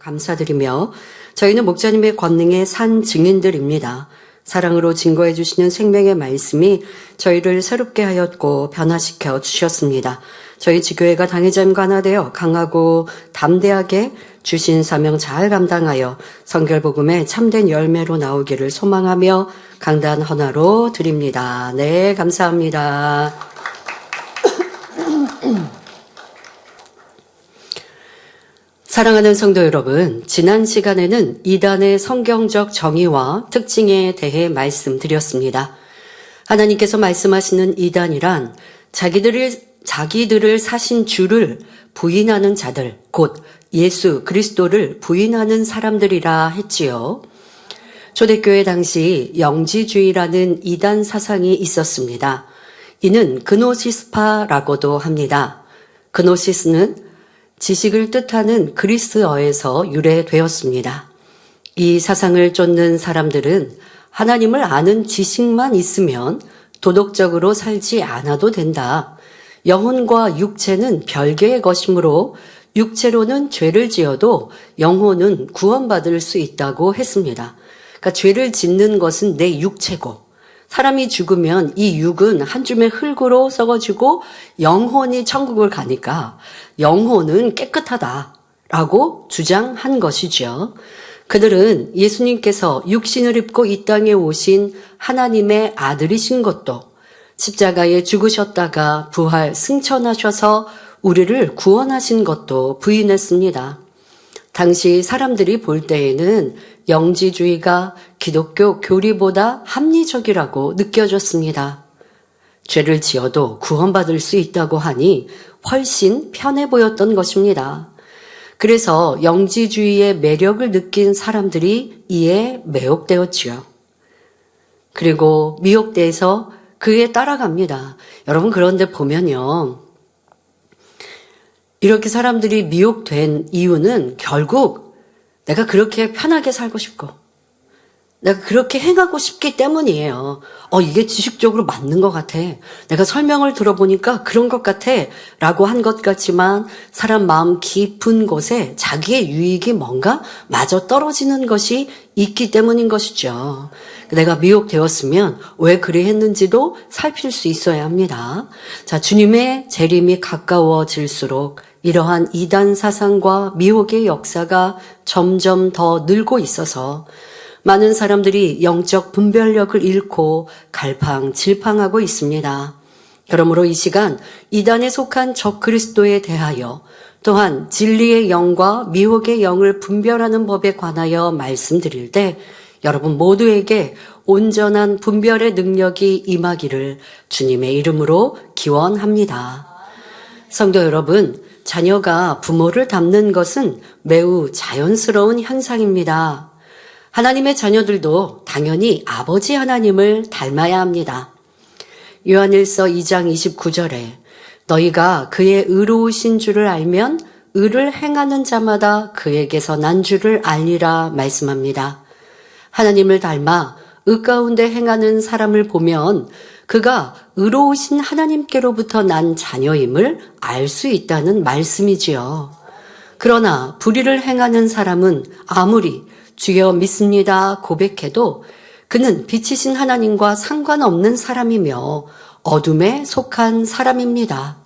감사드리며 저희는 목자님의 권능의 산 증인들입니다. 사랑으로 증거해 주시는 생명의 말씀이 저희를 새롭게 하였고 변화시켜 주셨습니다. 저희 지교회가 당회자님과 하나 되어 강하고 담대하게 주신 사명 잘 감당하여 성결복음의 참된 열매로 나오기를 소망하며 강단 헌화로 드립니다. 네, 감사합니다. 사랑하는 성도 여러분, 지난 시간에는 이단의 성경적 정의와 특징에 대해 말씀드렸습니다. 하나님께서 말씀하시는 이단이란 자기들을 사신 주를 부인하는 자들, 곧 예수 그리스도를 부인하는 사람들이라 했지요. 초대교회 당시 영지주의라는 이단 사상이 있었습니다. 이는 그노시스파라고도 합니다. 그노시스는 지식을 뜻하는 그리스어에서 유래되었습니다. 이 사상을 쫓는 사람들은 하나님을 아는 지식만 있으면 도덕적으로 살지 않아도 된다. 영혼과 육체는 별개의 것이므로 육체로는 죄를 지어도 영혼은 구원받을 수 있다고 했습니다. 그러니까 죄를 짓는 것은 내 육체고 사람이 죽으면 이 육은 한 줌의 흙으로 썩어지고 영혼이 천국을 가니까 영혼은 깨끗하다라고 주장한 것이죠. 그들은 예수님께서 육신을 입고 이 땅에 오신 하나님의 아들이신 것도 십자가에 죽으셨다가 부활 승천하셔서 우리를 구원하신 것도 부인했습니다. 당시 사람들이 볼 때에는 영지주의가 기독교 교리보다 합리적이라고 느껴졌습니다. 죄를 지어도 구원받을 수 있다고 하니 훨씬 편해 보였던 것입니다. 그래서 영지주의의 매력을 느낀 사람들이 이에 매혹되었지요. 그리고 미혹돼서 그에 따라갑니다. 여러분, 그런데 보면요, 이렇게 사람들이 미혹된 이유는 결국 내가 그렇게 편하게 살고 싶고 내가 그렇게 행하고 싶기 때문이에요. 이게 지식적으로 맞는 것 같아. 내가 설명을 들어보니까 그런 것 같아. 라고 한 것 같지만 사람 마음 깊은 곳에 자기의 유익이 뭔가 마저 떨어지는 것이 있기 때문인 것이죠. 내가 미혹되었으면 왜 그리 했는지도 살필 수 있어야 합니다. 자, 주님의 재림이 가까워질수록 이러한 이단 사상과 미혹의 역사가 점점 더 늘고 있어서 많은 사람들이 영적 분별력을 잃고 갈팡질팡하고 있습니다. 그러므로 이 시간 이단에 속한 적그리스도에 대하여 또한 진리의 영과 미혹의 영을 분별하는 법에 관하여 말씀드릴 때 여러분 모두에게 온전한 분별의 능력이 임하기를 주님의 이름으로 기원합니다. 성도 여러분, 자녀가 부모를 닮는 것은 매우 자연스러운 현상입니다. 하나님의 자녀들도 당연히 아버지 하나님을 닮아야 합니다. 요한일서 2장 29절에 너희가 그의 의로우신 줄을 알면 의를 행하는 자마다 그에게서 난 줄을 알리라 말씀합니다. 하나님을 닮아 의 가운데 행하는 사람을 보면 그가 의로우신 하나님께로부터 난 자녀임을 알 수 있다는 말씀이지요. 그러나 불의를 행하는 사람은 아무리 주여 믿습니다 고백해도 그는 빛이신 하나님과 상관없는 사람이며 어둠에 속한 사람입니다.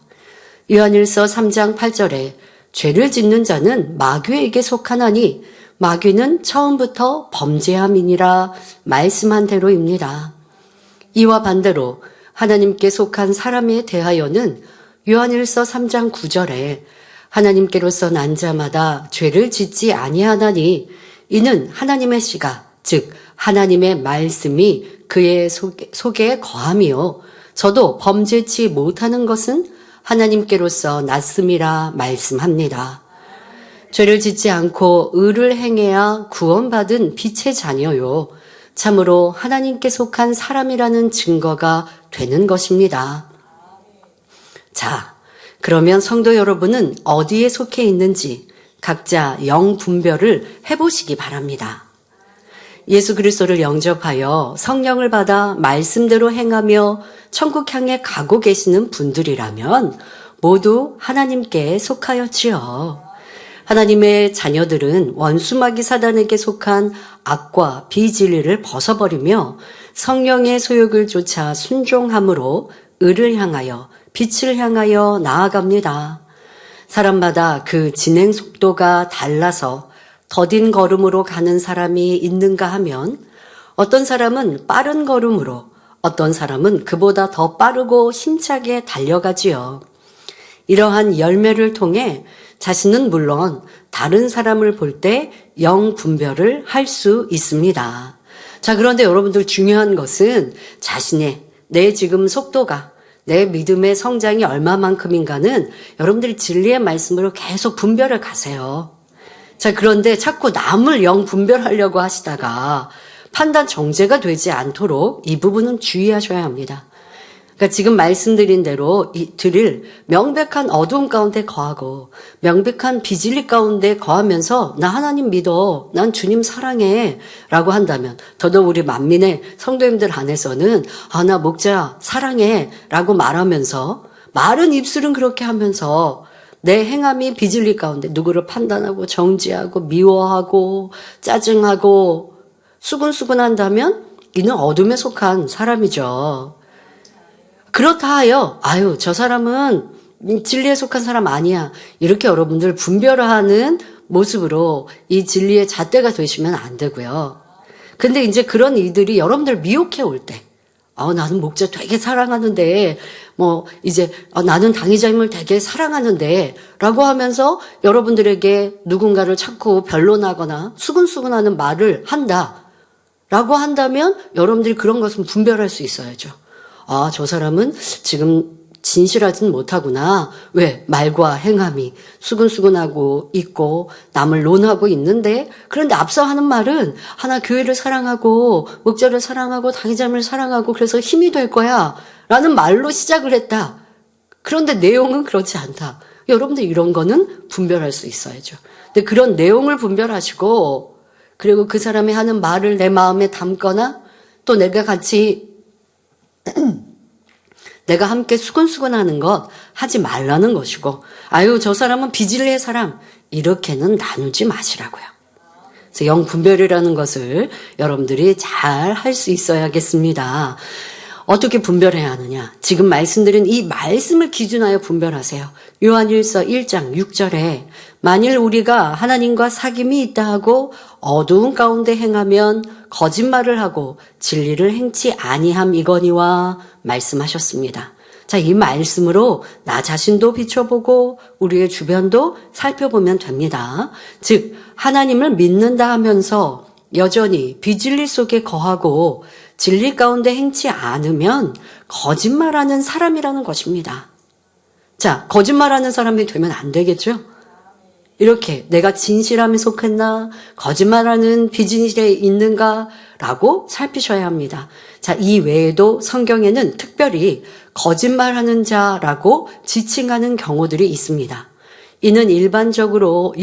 요한일서 3장 8절에 죄를 짓는 자는 마귀에게 속하나니 마귀는 처음부터 범죄함이니라 말씀한 대로입니다. 이와 반대로 하나님께 속한 사람에 대하여는 요한일서 3장 9절에 하나님께로서 난 자마다 죄를 짓지 아니하나니 이는 하나님의 씨가 즉 하나님의 말씀이 그의 속에 거함이요 저도 범죄치 못하는 것은 하나님께로서 났음이라 말씀합니다. 죄를 짓지 않고 의를 행해야 구원받은 빛의 자녀요 참으로 하나님께 속한 사람이라는 증거가 되는 것입니다. 자, 그러면 성도 여러분은 어디에 속해 있는지 각자 영 분별을 해보시기 바랍니다. 예수 그리스도를 영접하여 성령을 받아 말씀대로 행하며 천국 향해 가고 계시는 분들이라면 모두 하나님께 속하였지요. 하나님의 자녀들은 원수마귀 사단에게 속한 악과 비진리를 벗어버리며 성령의 소욕을 쫓아 순종함으로 의를 향하여 빛을 향하여 나아갑니다. 사람마다 그 진행 속도가 달라서 더딘 걸음으로 가는 사람이 있는가 하면 어떤 사람은 빠른 걸음으로, 어떤 사람은 그보다 더 빠르고 힘차게 달려가지요. 이러한 열매를 통해 자신은 물론 다른 사람을 볼 때 영 분별을 할 수 있습니다. 자, 그런데 여러분들 중요한 것은 자신의 내 지금 속도가 내 믿음의 성장이 얼마만큼인가는 여러분들이 진리의 말씀으로 계속 분별을 가세요. 자, 그런데 자꾸 남을 영 분별하려고 하시다가 판단 정죄가 되지 않도록 이 부분은 주의하셔야 합니다. 그러니까 지금 말씀드린 대로 드릴 명백한 어두움 가운데 거하고 명백한 비진리 가운데 거하면서 나 하나님 믿어, 난 주님 사랑해 라고 한다면 더더욱 우리 만민의 성도님들 안에서는 나 목자 사랑해 라고 말하면서 말은 입술은 그렇게 하면서 내 행함이 비진리 가운데 누구를 판단하고 정죄하고 미워하고 짜증하고 수근수근한다면 이는 어둠에 속한 사람이죠. 그렇다 하여 저 사람은 진리에 속한 사람 아니야. 이렇게 여러분들 분별하는 모습으로 이 진리의 잣대가 되시면 안 되고요. 근데 이제 그런 이들이 여러분들 미혹해 올 때 나는 목자 되게 사랑하는데 나는 당의자님을 되게 사랑하는데 라고 하면서 여러분들에게 누군가를 자꾸 변론하거나 수근수근하는 말을 한다 라고 한다면 여러분들이 그런 것은 분별할 수 있어야죠. 저 사람은 지금 진실하진 못하구나. 왜? 말과 행함이 수근수근하고 있고 남을 논하고 있는데 그런데 앞서 하는 말은 하나 교회를 사랑하고 목자를 사랑하고 당의자를 사랑하고 그래서 힘이 될 거야 라는 말로 시작을 했다. 그런데 내용은 그렇지 않다. 여러분들 이런 거는 분별할 수 있어야죠. 근데 그런 내용을 분별하시고 그리고 그 사람이 하는 말을 내 마음에 담거나 또 내가 같이 내가 함께 수근수근하는 것 하지 말라는 것이고 저 사람은 비진리의 사람 이렇게는 나누지 마시라고요. 그래서 영분별이라는 것을 여러분들이 잘 할 수 있어야겠습니다. 어떻게 분별해야 하느냐? 지금 말씀드린 이 말씀을 기준하여 분별하세요. 요한일서 1장 6절에 만일 우리가 하나님과 사귐이 있다 하고 어두운 가운데 행하면 거짓말을 하고 진리를 행치 아니함이거니와 말씀하셨습니다. 자, 이 말씀으로 나 자신도 비춰보고 우리의 주변도 살펴보면 됩니다. 즉 하나님을 믿는다 하면서 여전히 비진리 속에 거하고 진리 가운데 행치 않으면 거짓말하는 사람이라는 것입니다. 자, 거짓말하는 사람이 되면 안 되겠죠? 이렇게 내가 진실함에 속했나 거짓말하는 비진실에 있는가라고 살피셔야 합니다. 자, 이 외에도 성경에는 특별히 거짓말하는 자라고 지칭하는 경우들이 있습니다. 이는 일반적으로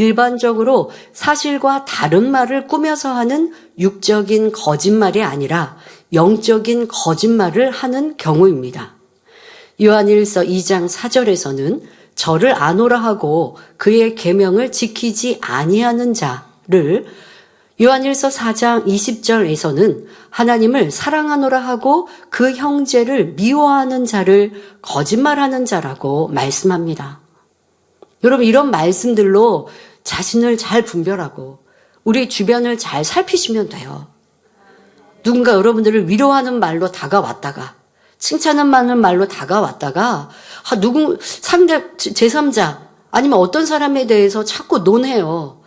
사실과 다른 말을 꾸며서 하는 육적인 거짓말이 아니라 영적인 거짓말을 하는 경우입니다. 요한일서 2장 4절에서는 저를 아노라 하고 그의 계명을 지키지 아니하는 자를, 요한일서 4장 20절에서는 하나님을 사랑하노라 하고 그 형제를 미워하는 자를 거짓말하는 자라고 말씀합니다. 여러분, 이런 말씀들로 자신을 잘 분별하고 우리 주변을 잘 살피시면 돼요. 누군가 여러분들을 위로하는 말로 다가왔다가 칭찬하는 말로 다가왔다가 제3자 아니면 어떤 사람에 대해서 자꾸 논해요.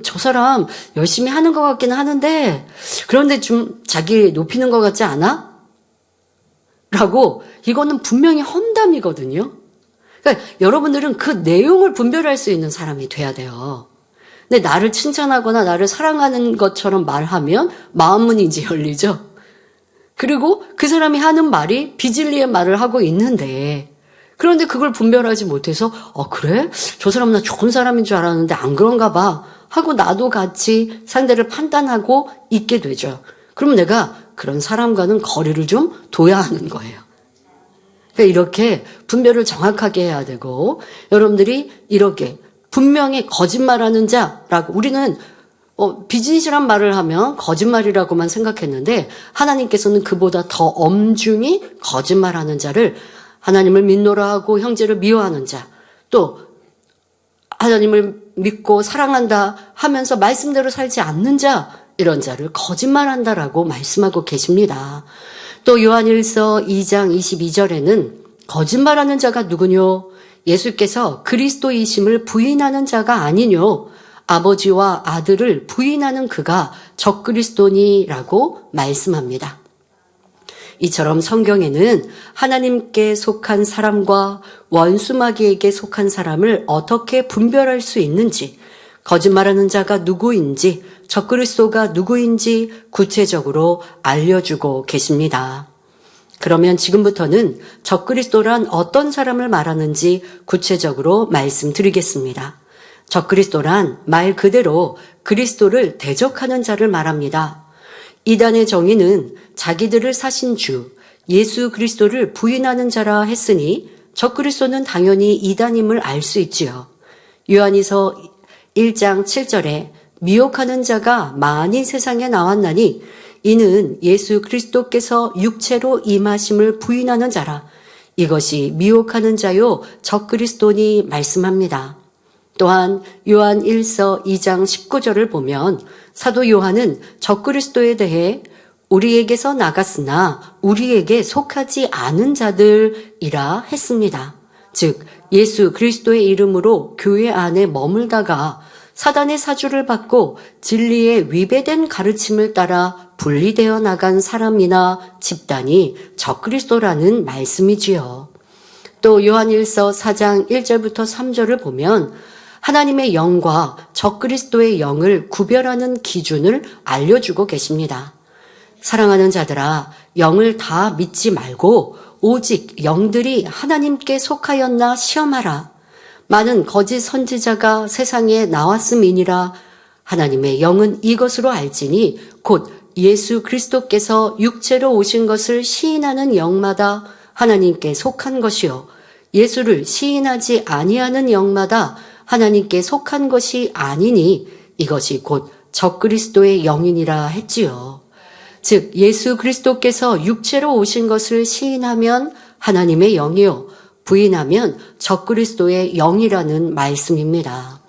저 사람 열심히 하는 것 같긴 하는데 그런데 좀 자기 높이는 것 같지 않아? 라고 이거는 분명히 험담이거든요. 그러니까 여러분들은 그 내용을 분별할 수 있는 사람이 돼야 돼요. 근데 나를 칭찬하거나 나를 사랑하는 것처럼 말하면 마음문이 이제 열리죠. 그리고 그 사람이 하는 말이 비진리의 말을 하고 있는데 그런데 그걸 분별하지 못해서 그래? 저 사람 나 좋은 사람인 줄 알았는데 안 그런가 봐 하고 나도 같이 상대를 판단하고 있게 되죠. 그럼 내가 그런 사람과는 거리를 좀 둬야 하는 거예요. 그러니까 이렇게 분별을 정확하게 해야 되고 여러분들이 이렇게 분명히 거짓말하는 자라고 우리는 비진실한 말을 하면 거짓말이라고만 생각했는데 하나님께서는 그보다 더 엄중히 거짓말하는 자를 하나님을 믿노라 하고 형제를 미워하는 자, 또 하나님을 믿고 사랑한다 하면서 말씀대로 살지 않는 자, 이런 자를 거짓말한다라고 말씀하고 계십니다. 또 요한일서 2장 22절에는 거짓말하는 자가 누구뇨? 예수께서 그리스도이심을 부인하는 자가 아니뇨? 아버지와 아들을 부인하는 그가 적그리스도니라고 말씀합니다. 이처럼 성경에는 하나님께 속한 사람과 원수마귀에게 속한 사람을 어떻게 분별할 수 있는지, 거짓말하는 자가 누구인지, 적그리스도가 누구인지 구체적으로 알려주고 계십니다. 그러면 지금부터는 적그리스도란 어떤 사람을 말하는지 구체적으로 말씀드리겠습니다. 적그리스도란 말 그대로 그리스도를 대적하는 자를 말합니다. 이단의 정의는 자기들을 사신 주 예수 그리스도를 부인하는 자라 했으니 적그리스도는 당연히 이단임을 알 수 있지요. 요한이서 1장 7절에 미혹하는 자가 많이 세상에 나왔나니 이는 예수 그리스도께서 육체로 임하심을 부인하는 자라. 이것이 미혹하는 자요 적그리스도니 말씀합니다. 또한 요한 1서 2장 19절을 보면 사도 요한은 적그리스도에 대해 우리에게서 나갔으나 우리에게 속하지 않은 자들이라 했습니다. 즉 예수 그리스도의 이름으로 교회 안에 머물다가 사단의 사주를 받고 진리에 위배된 가르침을 따라 분리되어 나간 사람이나 집단이 적그리스도라는 말씀이지요. 또 요한일서 4장 1절부터 3절을 보면 하나님의 영과 적그리스도의 영을 구별하는 기준을 알려주고 계십니다. 사랑하는 자들아, 영을 다 믿지 말고 오직 영들이 하나님께 속하였나 시험하라. 많은 거짓 선지자가 세상에 나왔음이니라. 하나님의 영은 이것으로 알지니 곧 예수 그리스도께서 육체로 오신 것을 시인하는 영마다 하나님께 속한 것이요 예수를 시인하지 아니하는 영마다 하나님께 속한 것이 아니니 이것이 곧 적그리스도의 영이니라 했지요. 즉 예수 그리스도께서 육체로 오신 것을 시인하면 하나님의 영이요 부인하면 적그리스도의 영이라는 말씀입니다.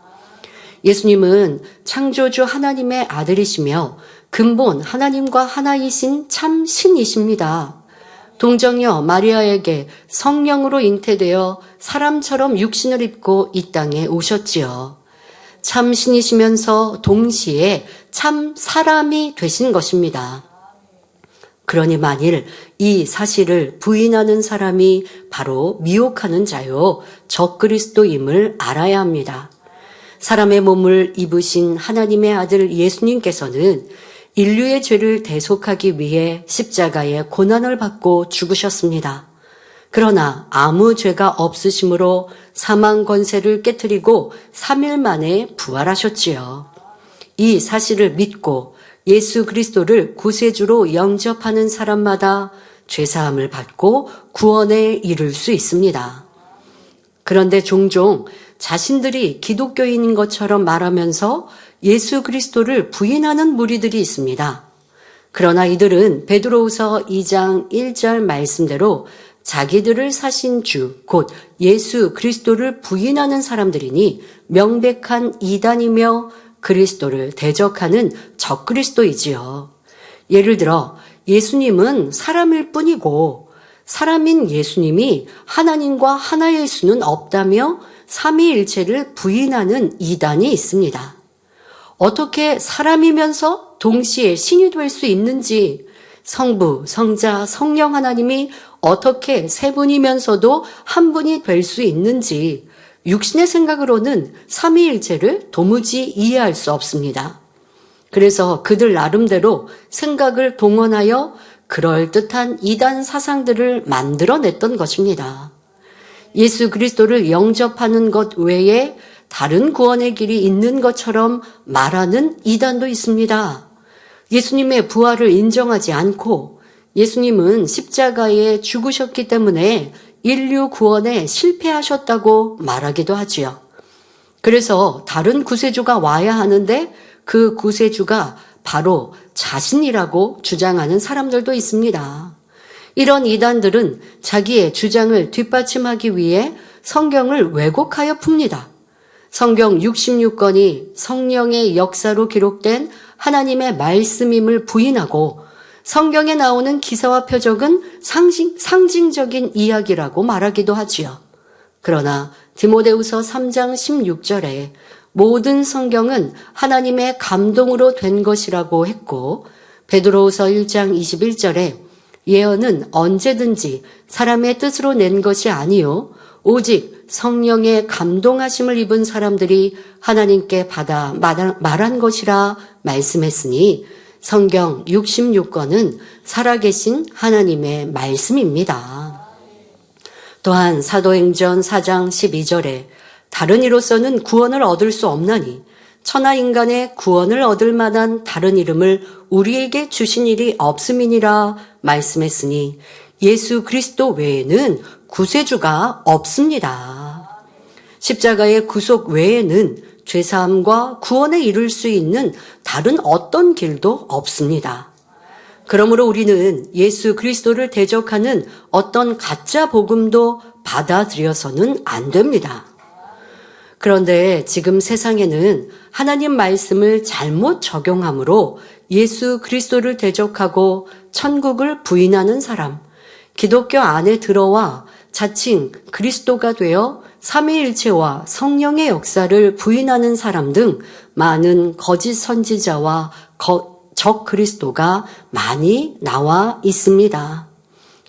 예수님은 창조주 하나님의 아들이시며 근본 하나님과 하나이신 참 신이십니다. 동정녀 마리아에게 성령으로 잉태되어 사람처럼 육신을 입고 이 땅에 오셨지요. 참 신이시면서 동시에 참 사람이 되신 것입니다. 그러니 만일 이 사실을 부인하는 사람이 바로 미혹하는 자요 적그리스도임을 알아야 합니다. 사람의 몸을 입으신 하나님의 아들 예수님께서는 인류의 죄를 대속하기 위해 십자가에 고난을 받고 죽으셨습니다. 그러나 아무 죄가 없으심으로 사망 권세를 깨뜨리고 3일 만에 부활하셨지요. 이 사실을 믿고 예수 그리스도를 구세주로 영접하는 사람마다 죄사함을 받고 구원에 이를 수 있습니다. 그런데 종종 자신들이 기독교인인 것처럼 말하면서 예수 그리스도를 부인하는 무리들이 있습니다. 그러나 이들은 베드로후서 2장 1절 말씀대로 자기들을 사신 주, 곧 예수 그리스도를 부인하는 사람들이니 명백한 이단이며 그리스도를 대적하는 적그리스도이지요. 예를 들어 예수님은 사람일 뿐이고 사람인 예수님이 하나님과 하나일 수는 없다며 삼위일체를 부인하는 이단이 있습니다. 어떻게 사람이면서 동시에 신이 될 수 있는지, 성부, 성자, 성령 하나님이 어떻게 세 분이면서도 한 분이 될 수 있는지 육신의 생각으로는 삼위일체를 도무지 이해할 수 없습니다. 그래서 그들 나름대로 생각을 동원하여 그럴듯한 이단 사상들을 만들어냈던 것입니다. 예수 그리스도를 영접하는 것 외에 다른 구원의 길이 있는 것처럼 말하는 이단도 있습니다. 예수님의 부활을 인정하지 않고 예수님은 십자가에 죽으셨기 때문에 인류 구원에 실패하셨다고 말하기도 하지요. 그래서 다른 구세주가 와야 하는데 그 구세주가 바로 자신이라고 주장하는 사람들도 있습니다. 이런 이단들은 자기의 주장을 뒷받침하기 위해 성경을 왜곡하여 풉니다. 성경 66권이 성령의 역사로 기록된 하나님의 말씀임을 부인하고 성경에 나오는 기사와 표적은 상징적인 이야기라고 말하기도 하지요. 그러나 디모데후서 3장 16절에 모든 성경은 하나님의 감동으로 된 것이라고 했고 베드로후서 1장 21절에 예언은 언제든지 사람의 뜻으로 낸 것이 아니요 오직 성령의 감동하심을 입은 사람들이 하나님께 받아 말한 것이라 말씀했으니 성경 66권은 살아계신 하나님의 말씀입니다. 또한 사도행전 4장 12절에 다른 이로서는 구원을 얻을 수 없나니 천하 인간의 구원을 얻을 만한 다른 이름을 우리에게 주신 일이 없음이니라 말씀했으니 예수 그리스도 외에는 구세주가 없습니다. 십자가의 구속 외에는 죄사함과 구원에 이룰 수 있는 다른 어떤 길도 없습니다. 그러므로 우리는 예수 그리스도를 대적하는 어떤 가짜 복음도 받아들여서는 안 됩니다. 그런데 지금 세상에는 하나님 말씀을 잘못 적용함으로 예수 그리스도를 대적하고 천국을 부인하는 사람, 기독교 안에 들어와 자칭 그리스도가 되어 삼위일체와 성령의 역사를 부인하는 사람 등 많은 거짓 선지자와 적 그리스도가 많이 나와 있습니다.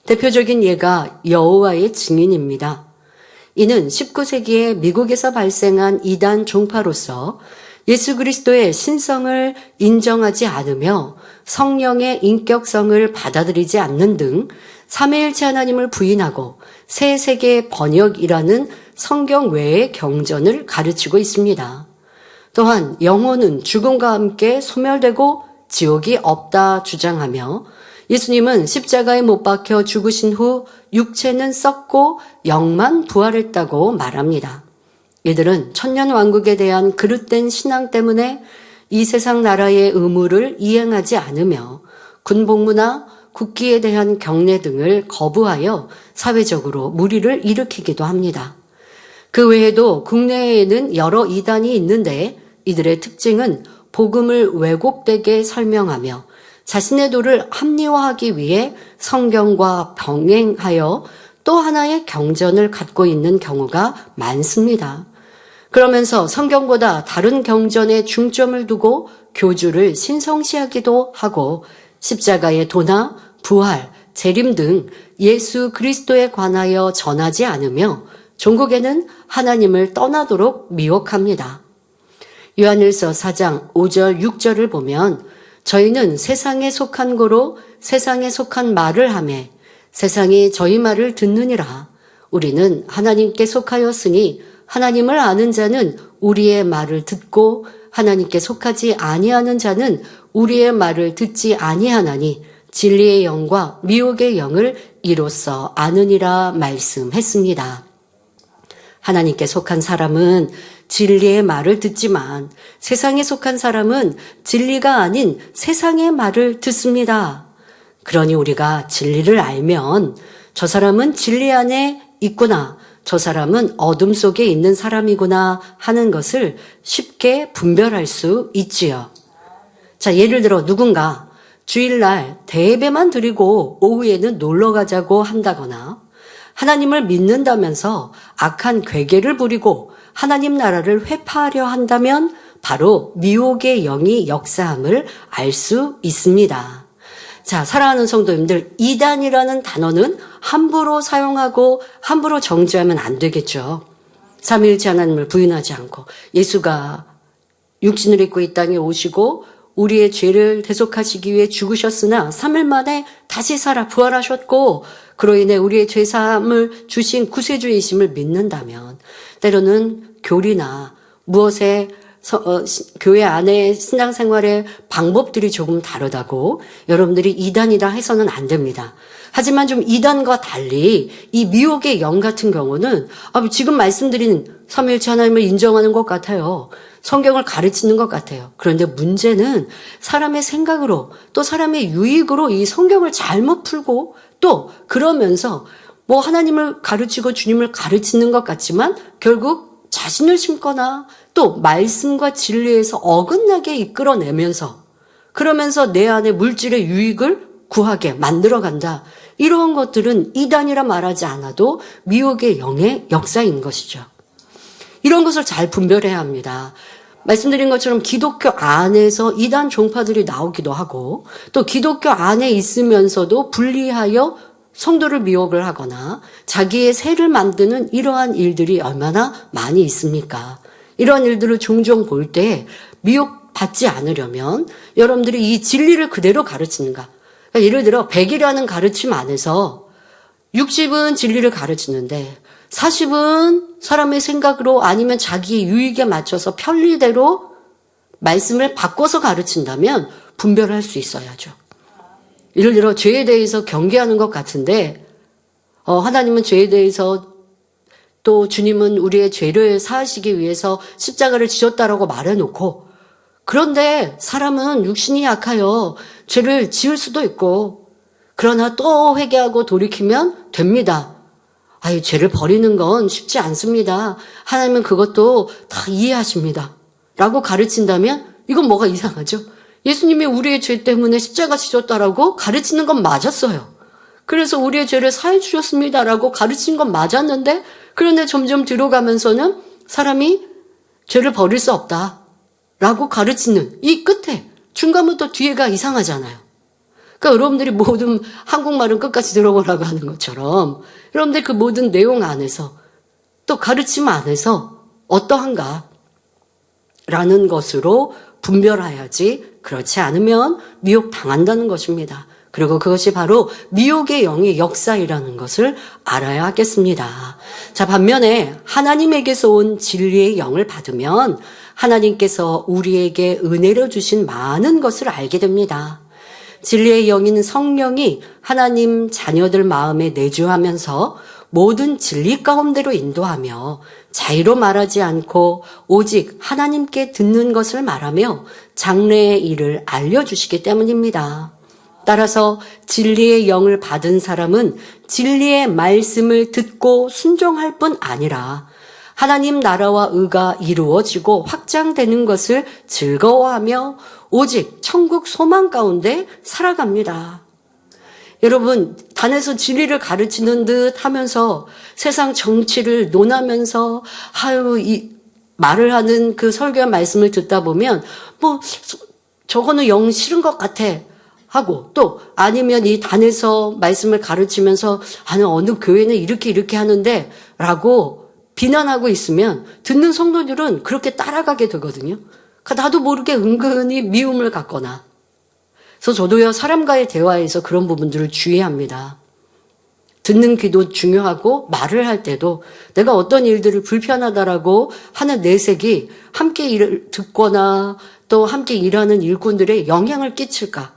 대표적인 예가 여호와의 증인입니다. 이는 19세기에 미국에서 발생한 이단 종파로서 예수 그리스도의 신성을 인정하지 않으며 성령의 인격성을 받아들이지 않는 등 삼위일체 하나님을 부인하고 새 세계 번역이라는 성경 외의 경전을 가르치고 있습니다. 또한 영혼은 죽음과 함께 소멸되고 지옥이 없다 주장하며 예수님은 십자가에 못 박혀 죽으신 후 육체는 썩고 영만 부활했다고 말합니다. 이들은 천년왕국에 대한 그릇된 신앙 때문에 이 세상 나라의 의무를 이행하지 않으며 군복무나 국기에 대한 경례 등을 거부하여 사회적으로 무리를 일으키기도 합니다. 그 외에도 국내에는 여러 이단이 있는데 이들의 특징은 복음을 왜곡되게 설명하며 자신의 도를 합리화하기 위해 성경과 병행하여 또 하나의 경전을 갖고 있는 경우가 많습니다. 그러면서 성경보다 다른 경전에 중점을 두고 교주를 신성시하기도 하고 십자가의 도나 부활, 재림 등 예수 그리스도에 관하여 전하지 않으며 종국에는 하나님을 떠나도록 미혹합니다. 요한일서 4장 5절 6절을 보면 저희는 세상에 속한 고로 세상에 속한 말을 하매 세상이 저희 말을 듣느니라. 우리는 하나님께 속하였으니 하나님을 아는 자는 우리의 말을 듣고 하나님께 속하지 아니하는 자는 우리의 말을 듣지 아니하나니 진리의 영과 미혹의 영을 이로써 아느니라 말씀했습니다. 하나님께 속한 사람은 진리의 말을 듣지만 세상에 속한 사람은 진리가 아닌 세상의 말을 듣습니다. 그러니 우리가 진리를 알면 저 사람은 진리 안에 있구나, 저 사람은 어둠 속에 있는 사람이구나 하는 것을 쉽게 분별할 수 있지요. 자, 예를 들어 누군가 주일날 대예배만 드리고 오후에는 놀러 가자고 한다거나 하나님을 믿는다면서 악한 괴계를 부리고 하나님 나라를 회파하려 한다면 바로 미혹의 영이 역사함을 알 수 있습니다. 자, 사랑하는 성도님들, 이단이라는 단어는 함부로 사용하고 함부로 정죄하면 안 되겠죠. 삼위일체 하나님을 부인하지 않고 예수가 육신을 입고 이 땅에 오시고 우리의 죄를 대속하시기 위해 죽으셨으나 3일 만에 다시 살아 부활하셨고 그로 인해 우리의 죄사함을 주신 구세주이심을 믿는다면 때로는 교리나 무엇에 교회 안에 신앙생활의 방법들이 조금 다르다고 여러분들이 이단이다 해서는 안 됩니다. 하지만 좀 이단과 달리 이 미혹의 영 같은 경우는 지금 말씀드린 삼위일체 하나님을 인정하는 것 같아요. 성경을 가르치는 것 같아요. 그런데 문제는 사람의 생각으로 또 사람의 유익으로 이 성경을 잘못 풀고 또 그러면서 뭐 하나님을 가르치고 주님을 가르치는 것 같지만 결국 자신을 심거나 또 말씀과 진리에서 어긋나게 이끌어내면서 그러면서 내 안에 물질의 유익을 구하게 만들어간다. 이러한 것들은 이단이라 말하지 않아도 미혹의 영의 역사인 것이죠. 이런 것을 잘 분별해야 합니다. 말씀드린 것처럼 기독교 안에서 이단 종파들이 나오기도 하고 또 기독교 안에 있으면서도 분리하여 성도를 미혹을 하거나 자기의 세를 만드는 이러한 일들이 얼마나 많이 있습니까? 이러한 일들을 종종 볼 때 미혹받지 않으려면 여러분들이 이 진리를 그대로 가르치는가? 그러니까 예를 들어 100이라는 가르침 안에서 60은 진리를 가르치는데 40은 사람의 생각으로 아니면 자기의 유익에 맞춰서 편리대로 말씀을 바꿔서 가르친다면 분별할 수 있어야죠. 예를 들어 죄에 대해서 경계하는 것 같은데 하나님은 죄에 대해서 또 주님은 우리의 죄를 사하시기 위해서 십자가를 지셨다라고 말해놓고 그런데 사람은 육신이 약하여 죄를 지을 수도 있고 그러나 또 회개하고 돌이키면 됩니다. 죄를 버리는 건 쉽지 않습니다. 하나님은 그것도 다 이해하십니다. 라고 가르친다면 이건 뭐가 이상하죠? 예수님이 우리의 죄 때문에 십자가 지셨다라고 가르치는 건 맞았어요. 그래서 우리의 죄를 사해 주셨습니다라고 가르친 건 맞았는데 그런데 점점 들어가면서는 사람이 죄를 버릴 수 없다라고 가르치는 이 끝에 중간부터 뒤에가 이상하잖아요. 그러니까 여러분들이 모든 한국말은 끝까지 들어보라고 하는 것처럼 여러분들 그 모든 내용 안에서 또 가르침 안에서 어떠한가 라는 것으로 분별해야지 그렇지 않으면 미혹당한다는 것입니다. 그리고 그것이 바로 미혹의 영의 역사이라는 것을 알아야 하겠습니다. 자, 반면에 하나님에게서 온 진리의 영을 받으면 하나님께서 우리에게 은혜로 주신 많은 것을 알게 됩니다. 진리의 영인 성령이 하나님 자녀들 마음에 내주하면서 모든 진리 가운데로 인도하며 자의로 말하지 않고 오직 하나님께 듣는 것을 말하며 장래의 일을 알려주시기 때문입니다. 따라서 진리의 영을 받은 사람은 진리의 말씀을 듣고 순종할 뿐 아니라 하나님 나라와 의가 이루어지고 확장되는 것을 즐거워하며 오직 천국 소망 가운데 살아갑니다. 여러분, 단에서 진리를 가르치는 듯 하면서 세상 정치를 논하면서 이 말을 하는 그 설교와 말씀을 듣다 보면 저거는 영 싫은 것 같아 하고 또 아니면 이 단에서 말씀을 가르치면서 어느 교회는 이렇게 하는데 라고 비난하고 있으면 듣는 성도들은 그렇게 따라가게 되거든요. 나도 모르게 은근히 미움을 갖거나. 그래서 저도요, 사람과의 대화에서 그런 부분들을 주의합니다. 듣는 귀도 중요하고 말을 할 때도 내가 어떤 일들을 불편하다라고 하는 내색이 함께 일을 듣거나 또 함께 일하는 일꾼들의 영향을 끼칠까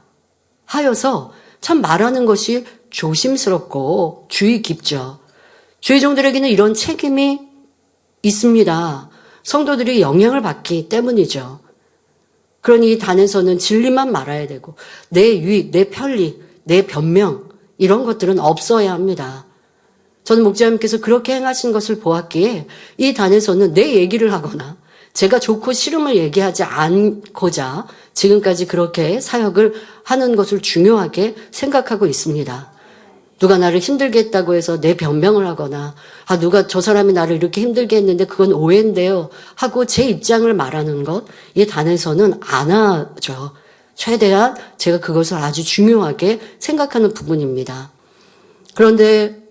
하여서 참 말하는 것이 조심스럽고 주의 깊죠. 주의종들에게는 이런 책임이 있습니다. 성도들이 영향을 받기 때문이죠. 그러니 이 단에서는 진리만 말해야 되고 내 유익, 내 편리, 내 변명 이런 것들은 없어야 합니다. 저는 목자님께서 그렇게 행하신 것을 보았기에 이 단에서는 내 얘기를 하거나 제가 좋고 싫음을 얘기하지 않고자 지금까지 그렇게 사역을 하는 것을 중요하게 생각하고 있습니다. 누가 나를 힘들게 했다고 해서 내 변명을 하거나 누가 저 사람이 나를 이렇게 힘들게 했는데 그건 오해인데요 하고 제 입장을 말하는 것 이 단에서는 안 하죠. 최대한 제가 그것을 아주 중요하게 생각하는 부분입니다. 그런데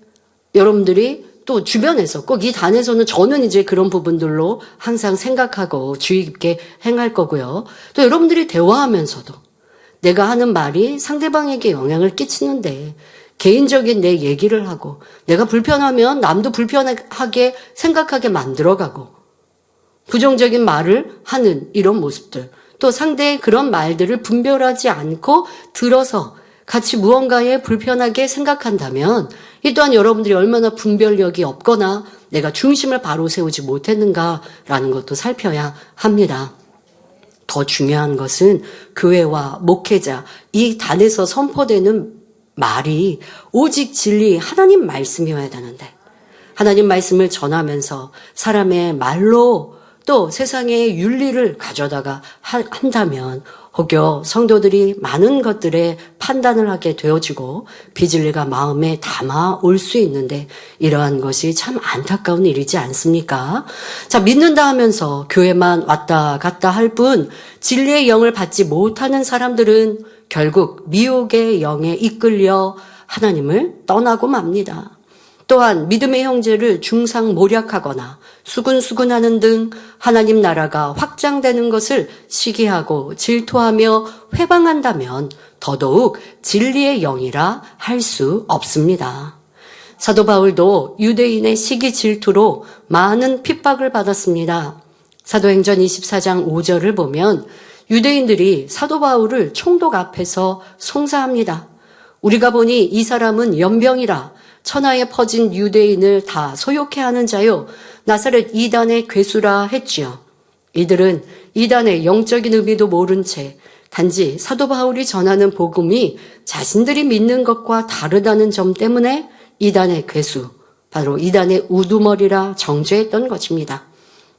여러분들이 또 주변에서 꼭 이 단에서는 저는 이제 그런 부분들로 항상 생각하고 주의 깊게 행할 거고요. 또 여러분들이 대화하면서도 내가 하는 말이 상대방에게 영향을 끼치는데 개인적인 내 얘기를 하고 내가 불편하면 남도 불편하게 생각하게 만들어가고 부정적인 말을 하는 이런 모습들, 또 상대의 그런 말들을 분별하지 않고 들어서 같이 무언가에 불편하게 생각한다면 이 또한 여러분들이 얼마나 분별력이 없거나 내가 중심을 바로 세우지 못했는가라는 것도 살펴야 합니다. 더 중요한 것은 교회와 목회자, 이 단에서 선포되는 말이 오직 진리, 하나님 말씀이어야 되는데 하나님 말씀을 전하면서 사람의 말로 또 세상의 윤리를 가져다가 한다면 혹여 성도들이 많은 것들에 판단을 하게 되어지고 비진리가 마음에 담아 올 수 있는데 이러한 것이 참 안타까운 일이지 않습니까? 자, 믿는다 하면서 교회만 왔다 갔다 할 뿐 진리의 영을 받지 못하는 사람들은 결국 미혹의 영에 이끌려 하나님을 떠나고 맙니다. 또한 믿음의 형제를 중상모략하거나 수군수군하는 등 하나님 나라가 확장되는 것을 시기하고 질투하며 회방한다면 더더욱 진리의 영이라 할 수 없습니다. 사도 바울도 유대인의 시기 질투로 많은 핍박을 받았습니다. 사도행전 24장 5절을 보면 유대인들이 사도 바울을 총독 앞에서 송사합니다. 우리가 보니 이 사람은 연병이라 천하에 퍼진 유대인을 다 소욕해 하는 자요 나사렛 이단의 괴수라 했지요. 이들은 이단의 영적인 의미도 모른 채 단지 사도 바울이 전하는 복음이 자신들이 믿는 것과 다르다는 점 때문에 이단의 괴수, 바로 이단의 우두머리라 정죄했던 것입니다.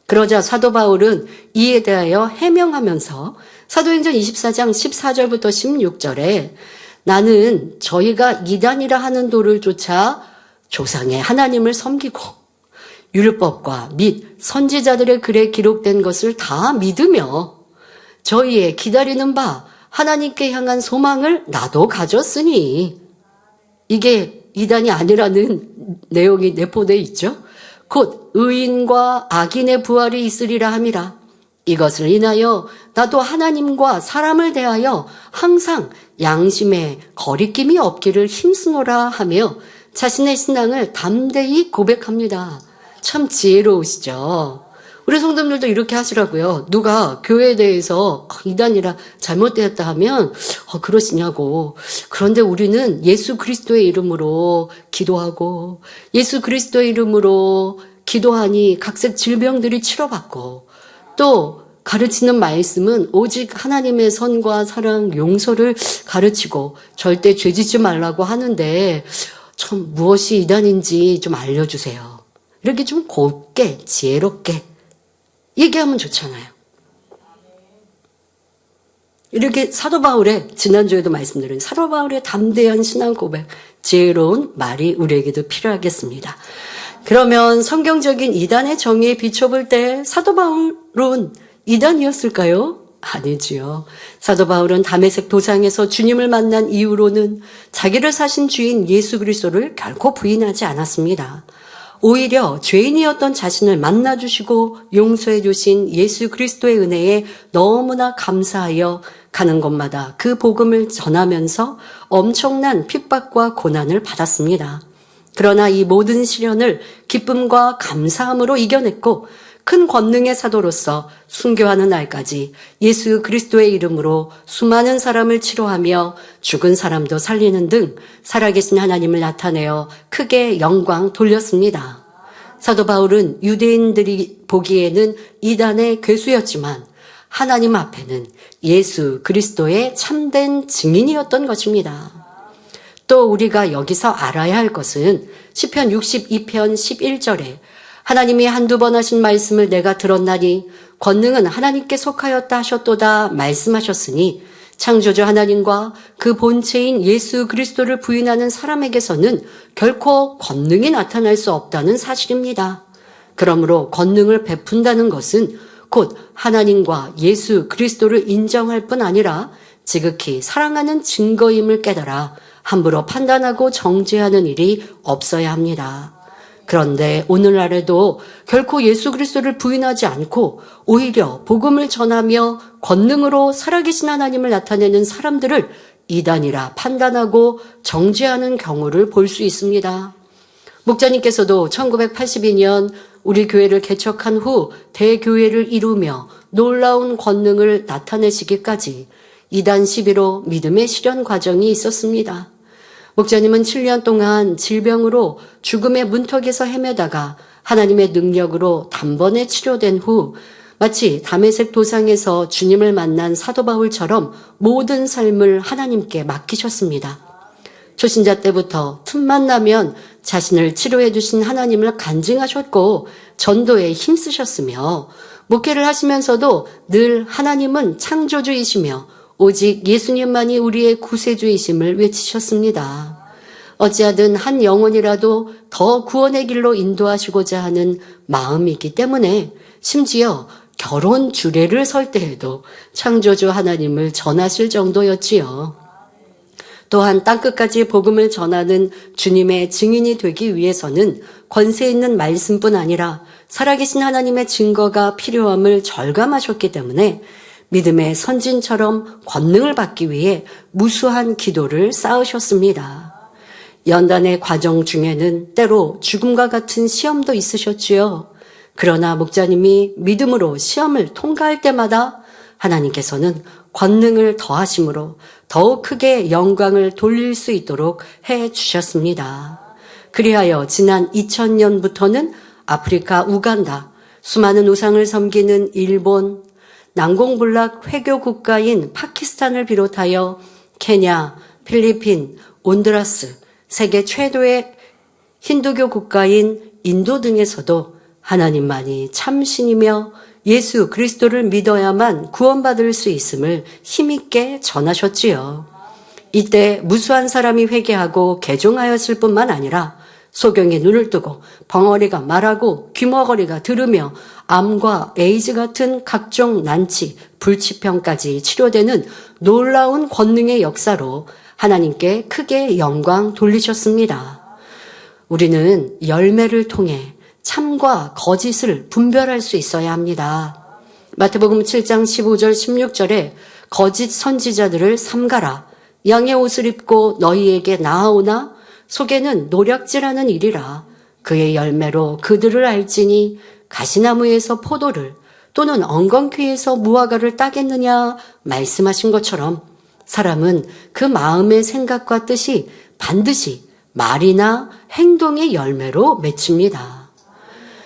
그러자 사도 바울은 이에 대하여 해명하면서 사도행전 24장 14절부터 16절에 나는 저희가 이단이라 하는 도를 쫓아 조상의 하나님을 섬기고 율법과 및 선지자들의 글에 기록된 것을 다 믿으며 저희의 기다리는 바 하나님께 향한 소망을 나도 가졌으니 이게 이단이 아니라는 내용이 내포되어 있죠. 곧 의인과 악인의 부활이 있으리라 함이라. 이것을 인하여 나도 하나님과 사람을 대하여 항상 양심에 거리낌이 없기를 힘쓰노라 하며 자신의 신앙을 담대히 고백합니다. 참 지혜로우시죠. 우리 성도님들도 이렇게 하시라고요. 누가 교회에 대해서 이단이라 잘못되었다 하면 그러시냐고. 그런데 우리는 예수 그리스도의 이름으로 기도하고 예수 그리스도의 이름으로 기도하니 각색 질병들이 치료받고 또 가르치는 말씀은 오직 하나님의 선과 사랑, 용서를 가르치고 절대 죄짓지 말라고 하는데 참 무엇이 이단인지 좀 알려주세요. 이렇게 좀 곱게 지혜롭게 얘기하면 좋잖아요. 이렇게 사도 바울의 지난주에도 말씀드린 사도 바울의 담대한 신앙 고백, 지혜로운 말이 우리에게도 필요하겠습니다. 그러면 성경적인 이단의 정의에 비춰볼 때 사도 바울은 이단이었을까요? 아니지요. 사도 바울은 다메섹 도상에서 주님을 만난 이후로는 자기를 사신 주인 예수 그리스도를 결코 부인하지 않았습니다. 오히려 죄인이었던 자신을 만나주시고 용서해 주신 예수 그리스도의 은혜에 너무나 감사하여 가는 곳마다 그 복음을 전하면서 엄청난 핍박과 고난을 받았습니다. 그러나 이 모든 시련을 기쁨과 감사함으로 이겨냈고 큰 권능의 사도로서 순교하는 날까지 예수 그리스도의 이름으로 수많은 사람을 치료하며 죽은 사람도 살리는 등 살아계신 하나님을 나타내어 크게 영광 돌렸습니다. 사도 바울은 유대인들이 보기에는 이단의 괴수였지만 하나님 앞에는 예수 그리스도의 참된 증인이었던 것입니다. 또 우리가 여기서 알아야 할 것은 시편 62편 11절에 하나님이 한두 번 하신 말씀을 내가 들었나니 권능은 하나님께 속하였다 하셨도다 말씀하셨으니 창조주 하나님과 그 본체인 예수 그리스도를 부인하는 사람에게서는 결코 권능이 나타날 수 없다는 사실입니다. 그러므로 권능을 베푼다는 것은 곧 하나님과 예수 그리스도를 인정할 뿐 아니라 지극히 사랑하는 증거임을 깨달아 함부로 판단하고 정죄하는 일이 없어야 합니다. 그런데 오늘날에도 결코 예수 그리스도를 부인하지 않고 오히려 복음을 전하며 권능으로 살아계신 하나님을 나타내는 사람들을 이단이라 판단하고 정죄하는 경우를 볼 수 있습니다. 목자님께서도 1982년 우리 교회를 개척한 후 대교회를 이루며 놀라운 권능을 나타내시기까지 이단 시비로 믿음의 실현 과정이 있었습니다. 목자님은 7년 동안 질병으로 죽음의 문턱에서 헤매다가 하나님의 능력으로 단번에 치료된 후 마치 다메섹 도상에서 주님을 만난 사도 바울처럼 모든 삶을 하나님께 맡기셨습니다. 초신자 때부터 틈만 나면 자신을 치료해 주신 하나님을 간증하셨고 전도에 힘쓰셨으며 목회를 하시면서도 늘 하나님은 창조주이시며 오직 예수님만이 우리의 구세주이심을 외치셨습니다. 어찌하든 한 영혼이라도 더 구원의 길로 인도하시고자 하는 마음이기 때문에 심지어 결혼 주례를 설 때에도 창조주 하나님을 전하실 정도였지요. 또한 땅끝까지 복음을 전하는 주님의 증인이 되기 위해서는 권세 있는 말씀뿐 아니라 살아계신 하나님의 증거가 필요함을 절감하셨기 때문에 믿음의 선진처럼 권능을 받기 위해 무수한 기도를 쌓으셨습니다. 연단의 과정 중에는 때로 죽음과 같은 시험도 있으셨지요. 그러나 목자님이 믿음으로 시험을 통과할 때마다 하나님께서는 권능을 더하심으로 더욱 크게 영광을 돌릴 수 있도록 해 주셨습니다. 그리하여 지난 2000년부터는 아프리카 우간다, 수많은 우상을 섬기는 일본, 난공불락 회교 국가인 파키스탄을 비롯하여 케냐, 필리핀, 온두라스, 세계 최대의 힌두교 국가인 인도 등에서도 하나님만이 참신이며 예수 그리스도를 믿어야만 구원받을 수 있음을 힘있게 전하셨지요. 이때 무수한 사람이 회개하고 개종하였을 뿐만 아니라 소경이 눈을 뜨고 벙어리가 말하고 귀머거리가 들으며 암과 에이즈 같은 각종 난치, 불치병까지 치료되는 놀라운 권능의 역사로 하나님께 크게 영광 돌리셨습니다. 우리는 열매를 통해 참과 거짓을 분별할 수 있어야 합니다. 마태복음 7장 15절 16절에 거짓 선지자들을 삼가라. 양의 옷을 입고 너희에게 나아오나 속에는 노략질하는 일이라. 그의 열매로 그들을 알지니 가시나무에서 포도를 또는 엉겅퀴에서 무화과를 따겠느냐 말씀하신 것처럼 사람은 그 마음의 생각과 뜻이 반드시 말이나 행동의 열매로 맺힙니다.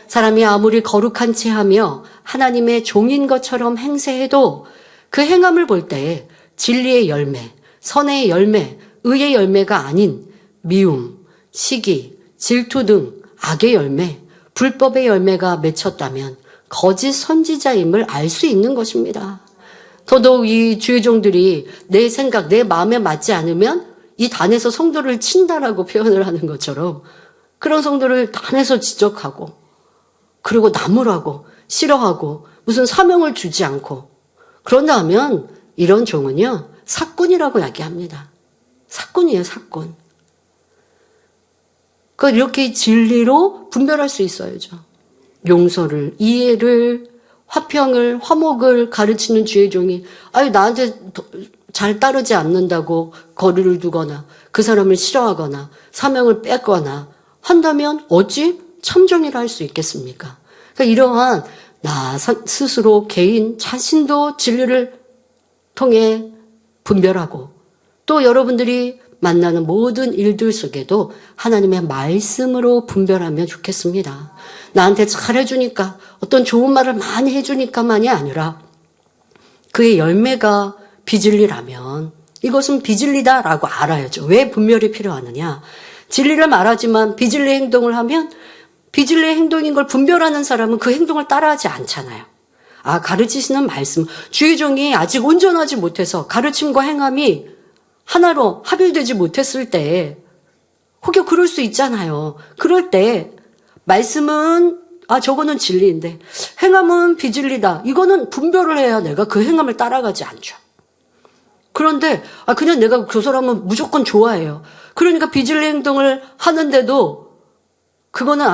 사람이 아무리 거룩한 채 하며 하나님의 종인 것처럼 행세해도 그 행함을 볼 때 진리의 열매, 선의 열매, 의의 열매가 아닌 미움, 시기, 질투 등 악의 열매, 불법의 열매가 맺혔다면 거짓 선지자임을 알 수 있는 것입니다. 더더욱 이 주의 종들이 내 생각, 내 마음에 맞지 않으면 이 단에서 성도를 친다라고 표현을 하는 것처럼 그런 성도를 단에서 지적하고 그리고 나무라고 싫어하고 무슨 사명을 주지 않고 그런다 하면 이런 종은요 사꾼이라고 이야기합니다. 사꾼이에요, 사꾼. 이렇게 진리로 분별할 수 있어야죠. 용서를, 이해를, 화평을, 화목을 가르치는 주의 종이 나한테 잘 따르지 않는다고 거리를 두거나 그 사람을 싫어하거나 사명을 뺏거나 한다면 어찌 참정이라 할 수 있겠습니까? 그러니까 이러한 나 스스로 개인 자신도 진리를 통해 분별하고 또 여러분들이 만나는 모든 일들 속에도 하나님의 말씀으로 분별하면 좋겠습니다. 나한테 잘해주니까 어떤 좋은 말을 많이 해주니까만이 아니라 그의 열매가 비진리라면 이것은 비진리다라고 알아야죠. 왜 분별이 필요하느냐. 진리를 말하지만 비진리 행동을 하면 비진리 행동인 걸 분별하는 사람은 그 행동을 따라하지 않잖아요. 가르치시는 말씀, 주의 종이 아직 온전하지 못해서 가르침과 행함이 하나로 합일되지 못했을 때 혹여 그럴 수 있잖아요. 그럴 때 말씀은 저거는 진리인데 행함은 비진리다. 이거는 분별을 해야 내가 그 행함을 따라가지 않죠. 그런데 그냥 내가 그 사람은 무조건 좋아해요. 그러니까 비진리 행동을 하는데도 그거는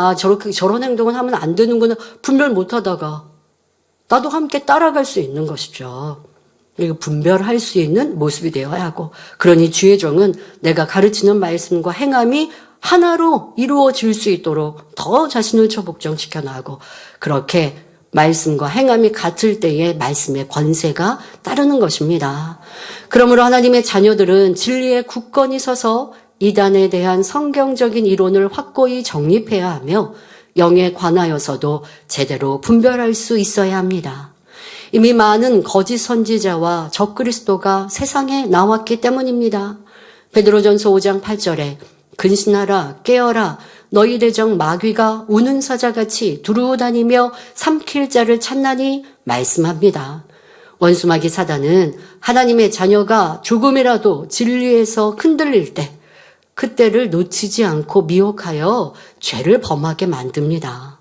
저런 행동을 하면 안 되는구나 분별 못하다가 나도 함께 따라갈 수 있는 것이죠. 그리고 분별할 수 있는 모습이 되어야 하고 그러니 주의 종은 내가 가르치는 말씀과 행함이 하나로 이루어질 수 있도록 더 자신을 초복종시켜 나가고, 그렇게 말씀과 행함이 같을 때에 말씀의 권세가 따르는 것입니다. 그러므로 하나님의 자녀들은 진리에 굳건히 서서 이단에 대한 성경적인 이론을 확고히 정립해야 하며 영에 관하여서도 제대로 분별할 수 있어야 합니다. 이미 많은 거짓 선지자와 적그리스도가 세상에 나왔기 때문입니다. 베드로전서 5장 8절에 근신하라 깨어라 너희 대적 마귀가 우는 사자같이 두루다니며 삼킬 자를 찾나니 말씀합니다. 원수 마귀 사단은 하나님의 자녀가 조금이라도 진리에서 흔들릴 때 그때를 놓치지 않고 미혹하여 죄를 범하게 만듭니다.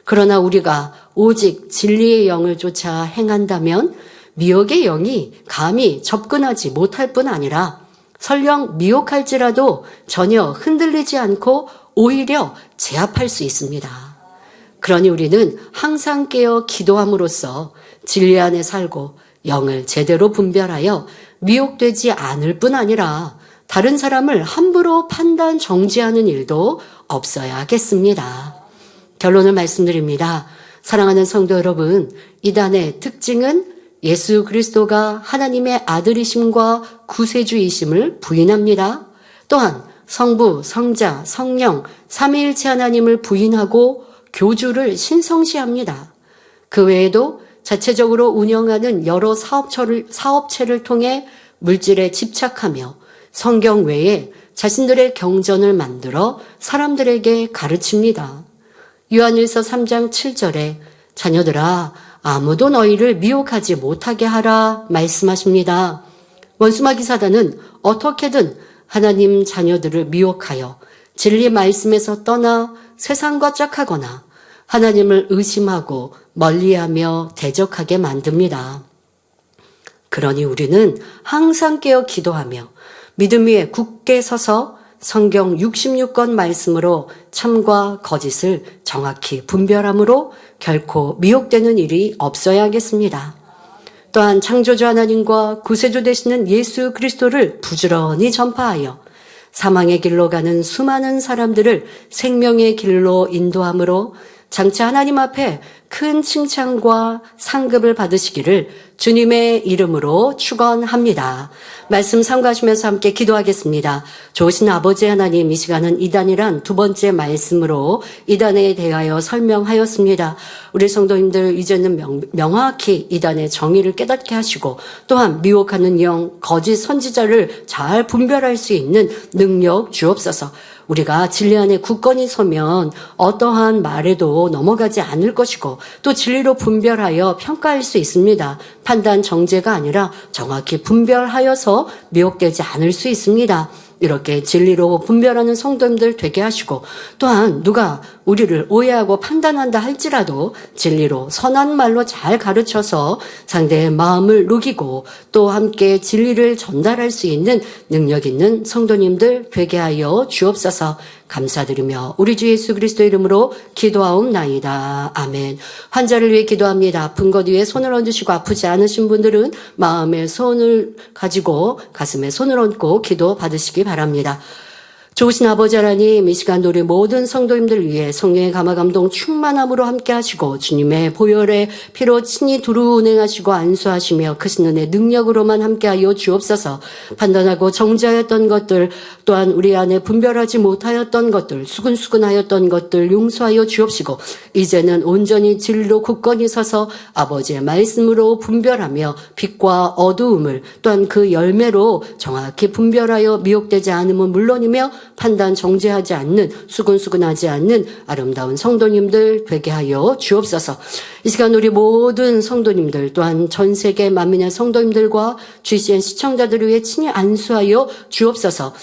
그러나 우리가 오직 진리의 영을 쫓아 행한다면 미혹의 영이 감히 접근하지 못할 뿐 아니라 설령 미혹할지라도 전혀 흔들리지 않고 오히려 제압할 수 있습니다. 그러니 우리는 항상 깨어 기도함으로써 진리 안에 살고 영을 제대로 분별하여 미혹되지 않을 뿐 아니라 다른 사람을 함부로 판단 정죄하는 일도 없어야겠습니다. 결론을 말씀드립니다. 사랑하는 성도 여러분, 이단의 특징은 예수 그리스도가 하나님의 아들이심과 구세주이심을 부인합니다. 또한 성부, 성자, 성령, 삼위일체 하나님을 부인하고 교주를 신성시합니다. 그 외에도 자체적으로 운영하는 여러 사업체를 통해 물질에 집착하며 성경 외에 자신들의 경전을 만들어 사람들에게 가르칩니다. 요한일서 3장 7절에 자녀들아 아무도 너희를 미혹하지 못하게 하라 말씀하십니다. 원수마귀 사단은 어떻게든 하나님 자녀들을 미혹하여 진리 말씀에서 떠나 세상과 짝하거나 하나님을 의심하고 멀리하며 대적하게 만듭니다. 그러니 우리는 항상 깨어 기도하며 믿음 위에 굳게 서서 성경 66권 말씀으로 참과 거짓을 정확히 분별함으로 결코 미혹되는 일이 없어야겠습니다. 또한 창조주 하나님과 구세주 되시는 예수 그리스도를 부지런히 전파하여 사망의 길로 가는 수많은 사람들을 생명의 길로 인도함으로 장차 하나님 앞에 큰 칭찬과 상급을 받으시기를 주님의 이름으로 축원합니다. 말씀 참고하시면서 함께 기도하겠습니다. 좋으신 아버지 하나님, 이 시간은 이단이란 두 번째 말씀으로 이단에 대하여 설명하였습니다. 우리 성도님들 이제는 명확히 이단의 정의를 깨닫게 하시고 또한 미혹하는 영, 거짓 선지자를 잘 분별할 수 있는 능력 주옵소서. 우리가 진리 안에 굳건히 서면 어떠한 말에도 넘어가지 않을 것이고 또 진리로 분별하여 평가할 수 있습니다. 판단 정죄가 아니라 정확히 분별하여서 미혹되지 않을 수 있습니다. 이렇게 진리로 분별하는 성도님들 되게 하시고 또한 누가 우리를 오해하고 판단한다 할지라도 진리로 선한 말로 잘 가르쳐서 상대의 마음을 녹이고 또 함께 진리를 전달할 수 있는 능력 있는 성도님들 되게 하여 주옵소서. 감사드리며 우리 주 예수 그리스도 이름으로 기도하옵나이다. 아멘. 환자를 위해 기도합니다. 아픈 것 위에 손을 얹으시고 아프지 않으신 분들은 마음에 손을 가지고 가슴에 손을 얹고 기도 받으시기 바랍니다. 좋으신 아버지 하나님, 이 시간 우리 모든 성도님들 위해 성령의 감화 감동 충만함으로 함께 하시고 주님의 보혈의 피로 친히 두루 운행하시고 안수하시며 크신 은혜 능력으로만 함께하여 주옵소서. 판단하고 정죄하였던 것들 또한 우리 안에 분별하지 못하였던 것들 수근수근하였던 것들 용서하여 주옵시고 이제는 온전히 진리로 굳건히 서서 아버지의 말씀으로 분별하며 빛과 어두움을 또한 그 열매로 정확히 분별하여 미혹되지 않으면 물론이며 판단 정죄하지 않는 수근수근하지 않는 아름다운 성도님들 되게 하여 주옵소서. 이 시간 우리 모든 성도님들 또한 전 세계 만민의 성도님들과 GCN 시청자들을 위해 친히 안수하여 주옵소서.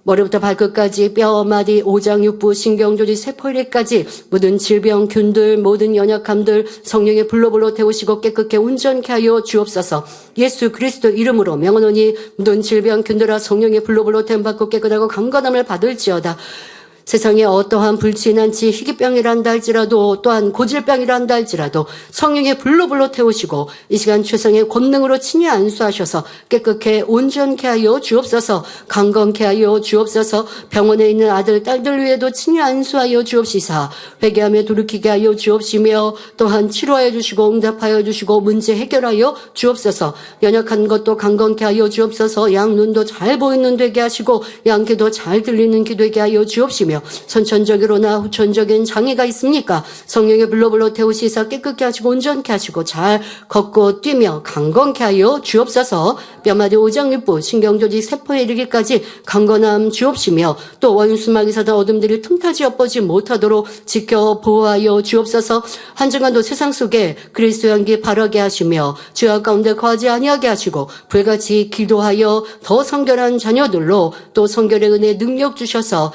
머리부터 발끝까지 뼈, 마디, 오장, 육부, 신경조직, 세포일까지 모든 질병, 균들, 모든 연약함들 성령의 불로 태우시고 깨끗게 온전케 하여 주옵소서. 예수 그리스도 이름으로 명하노니 모든 질병, 균들아 성령의 불로 태움 받고 깨끗하고 강건함을 받을지어다. 세상에 어떠한 불친한지 희귀병이란다 할지라도 또한 고질병이란다 할지라도 성령의 불로 태우시고 이 시간 최상의 권능으로 친히 안수하셔서 깨끗게 온전케 하여 주옵소서. 강건케 하여 주옵소서. 병원에 있는 아들 딸들 위에도 친히 안수하여 주옵시사. 회개하며 돌이키게 하여 주옵시며 또한 치료하여 주시고 응답하여 주시고 문제 해결하여 주옵소서. 연약한 것도 강건케 하여 주옵소서. 양눈도 잘 보이는 눈 되게 하시고 양귀도 잘 들리는 귀 되게 하여 주옵시며 선천적으로나 후천적인 장애가 있습니까? 성령의 불로 태우시사 깨끗게 하시고 온전케 하시고 잘 걷고 뛰며 강건케 하여 주옵소서. 뼈마디 오장육부 신경조직 세포에 이르기까지 강건함 주옵시며 또 원수마귀 사단 어둠들이 틈타지 엿보지 못하도록 지켜 보호하여 주옵소서. 한 주간도 세상 속에 그리스도 향기 바라게 하시며 죄악 가운데 거하지 아니하게 하시고 불같이 기도하여 더 성결한 자녀들로 또 성결의 은혜 능력 주셔서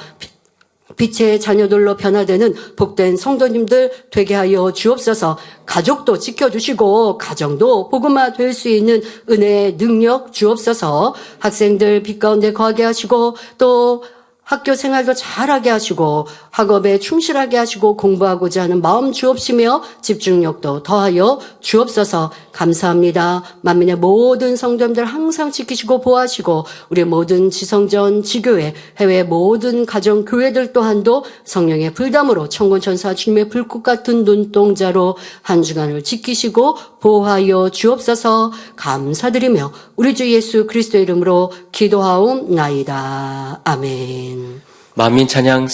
빛의 자녀들로 변화되는 복된 성도님들 되게 하여 주옵소서. 가족도 지켜주시고 가정도 복음화 될 수 있는 은혜의 능력 주옵소서. 학생들 빛 가운데 거하게 하시고 또 학교 생활도 잘하게 하시고 학업에 충실하게 하시고 공부하고자 하는 마음 주옵시며 집중력도 더하여 주옵소서. 감사합니다. 만민의 모든 성도님들 항상 지키시고 보호하시고 우리 모든 지성전 지교회 해외 모든 가정 교회들 또한도 성령의 불담으로 천군천사 주님의 불꽃 같은 눈동자로 한 주간을 지키시고 보호하여 주옵소서. 감사드리며 우리 주 예수 그리스도의 이름으로 기도하옵나이다. 아멘. 만민 찬양